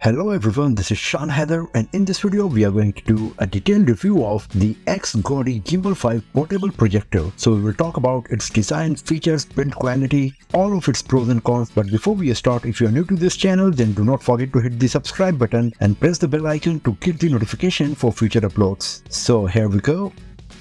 Hello everyone, this is Sean Heather, and in this video we are going to do a detailed review of the XGODY Gimbal 5 Portable Projector. So we will talk about its design, features, build quality, all of its pros and cons. But before we start, if you are new to this channel, then do not forget to hit the subscribe button and press the bell icon to get the notification for future uploads. So here we go.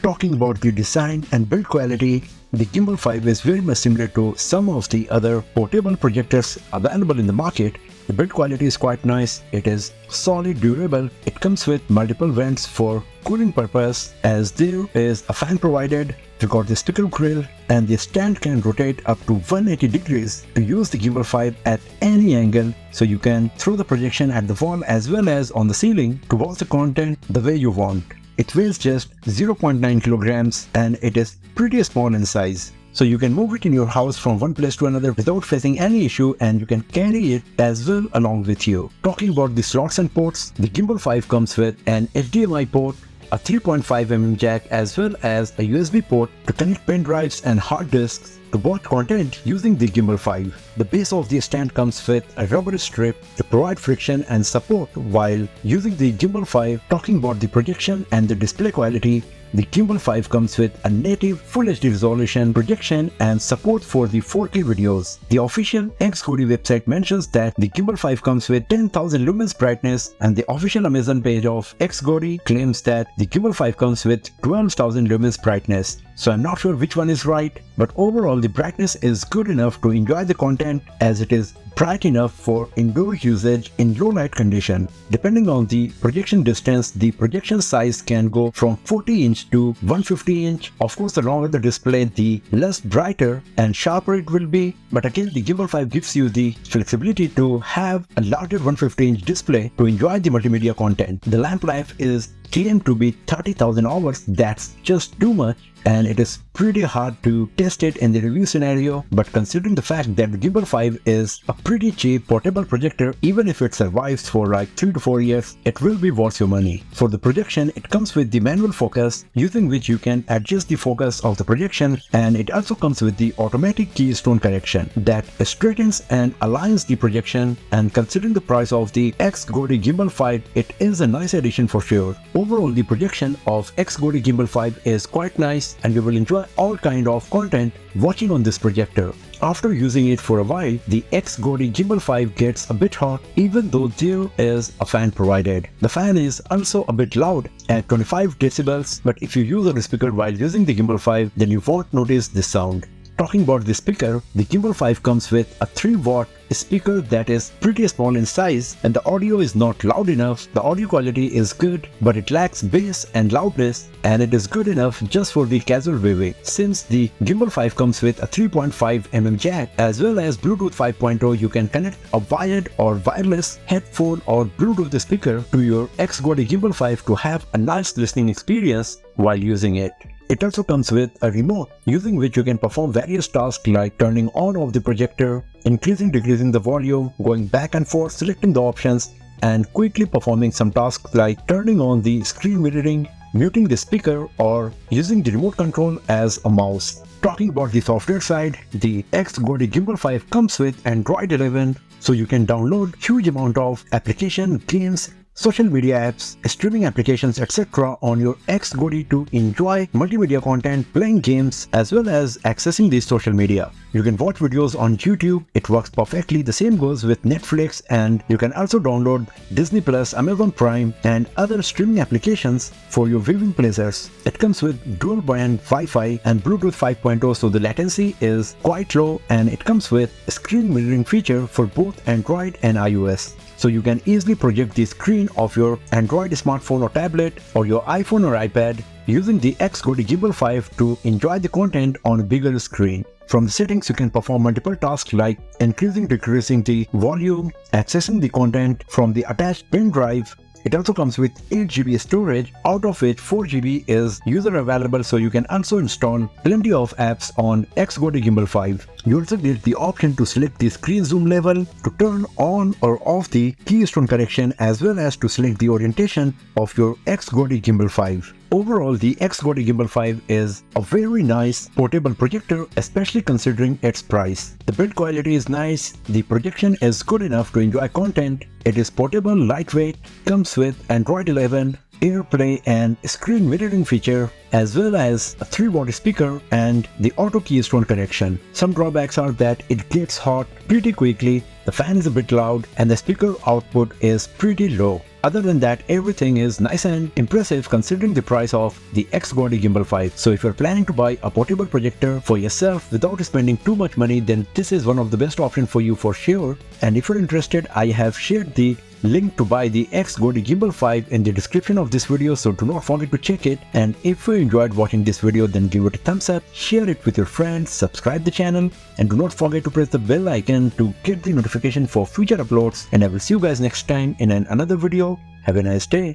Talking about the design and build quality, the Gimbal 5 is very much similar to some of the other portable projectors available in the market. The build quality is quite nice, it is solid, durable, it comes with multiple vents for cooling purpose as there is a fan provided. We got the speaker grill and the stand can rotate up to 180 degrees to use the Gimbal 5 at any angle, so you can throw the projection at the wall as well as on the ceiling to watch the content the way you want. It weighs just 0.9 kilograms and it is pretty small in size. So you can move it in your house from one place to another without facing any issue, and you can carry it as well along with you. Talking about the slots and ports, the Gimbal 5 comes with an HDMI port, a 3.5mm jack as well as a USB port to connect pen drives and hard disks to watch content using the Gimbal 5. The base of the stand comes with a rubber strip to provide friction and support while using the Gimbal 5. Talking about the projection and the display quality, the Gimbal 5 comes with a native Full HD resolution projection and support for the 4K videos. The official XGODY website mentions that the Gimbal 5 comes with 10,000 lumens brightness, and the official Amazon page of XGODY claims that the Gimbal 5 comes with 12,000 lumens brightness. So I'm not sure which one is right, but overall the brightness is good enough to enjoy the content as it is bright enough for indoor usage in low light condition. Depending on the projection distance, the projection size can go from 40-inch to 150-inch. Of course, the longer the display, the less brighter and sharper it will be. But again, the Gimbal 5 gives you the flexibility to have a larger 150-inch display to enjoy the multimedia content. The lamp life is claimed to be 30,000 hours. That's just too much, and it is pretty hard to test it in the review scenario. But considering the fact that the Gimbal 5 is a pretty cheap portable projector, even if it survives for like 3 to 4 years, it will be worth your money. For the projection, it comes with the manual focus, using which you can adjust the focus of the projection, and it also comes with the automatic keystone correction that straightens and aligns the projection. And considering the price of the XGODY Gimbal 5, it is a nice addition for sure. Overall, the projection of XGODY Gimbal 5 is quite nice, and you will enjoy all kind of content watching on this projector. After using it for a while, the XGODY Gimbal 5 gets a bit hot even though there is a fan provided. The fan is also a bit loud at 25 decibels, but if you use a speaker while using the Gimbal 5, then you won't notice this sound. Talking about the speaker, the Gimbal 5 comes with a 3-watt speaker that is pretty small in size, and the audio is not loud enough. The audio quality is good, but it lacks bass and loudness, and it is good enough just for the casual viewing. Since the Gimbal 5 comes with a 3.5mm jack as well as Bluetooth 5.0, you can connect a wired or wireless headphone or Bluetooth speaker to your XGODY Gimbal 5 to have a nice listening experience while using it. It also comes with a remote, using which you can perform various tasks like turning on off the projector, increasing decreasing the volume, going back and forth selecting the options, and quickly performing some tasks like turning on the screen mirroring, muting the speaker, or using the remote control as a mouse. Talking about the software side, the XGODY Gimbal 5 comes with Android 11, so you can download huge amount of application, games, social media apps, streaming applications, etc. on your XGODY to enjoy multimedia content, playing games, as well as accessing the social media. You can watch videos on YouTube, it works perfectly. The same goes with Netflix, and you can also download Disney+, Amazon Prime, and other streaming applications for your viewing pleasures. It comes with dual band Wi-Fi and Bluetooth 5.0, so the latency is quite low, and it comes with a screen mirroring feature for both Android and iOS. So you can easily project the screen of your Android smartphone or tablet or your iPhone or iPad using the XGODY Gimbal 5 to enjoy the content on a bigger screen. From the settings, you can perform multiple tasks like increasing, decreasing the volume, accessing the content from the attached pen drive. It also comes with 8GB storage, out of which 4GB is user available, so you can also install plenty of apps on XGODY Gimbal 5. You also get the option to select the screen zoom level, to turn on or off the keystone correction, as well as to select the orientation of your XGODY Gimbal 5. Overall, the XGODY Gimbal 5 is a very nice portable projector, especially considering its price. The build quality is nice, the projection is good enough to enjoy content, it is portable, lightweight, comes with Android 11, AirPlay and screen mirroring feature, as well as a 3-watt speaker and the auto keystone connection. Some drawbacks are that it gets hot pretty quickly, the fan is a bit loud, and the speaker output is pretty low. Other than that, everything is nice and impressive considering the price of the XGODY Gimbal 5. So if you're planning to buy a portable projector for yourself without spending too much money, then this is one of the best options for you for sure. And if you're interested, I have shared the link to buy the XGODY Gimbal 5 in the description of this video, so do not forget to check it. And if you enjoyed watching this video, then give it a thumbs up, share it with your friends, subscribe the channel, and do not forget to press the bell icon to get the notification for future uploads. And I will see you guys next time in another video. Have a nice day.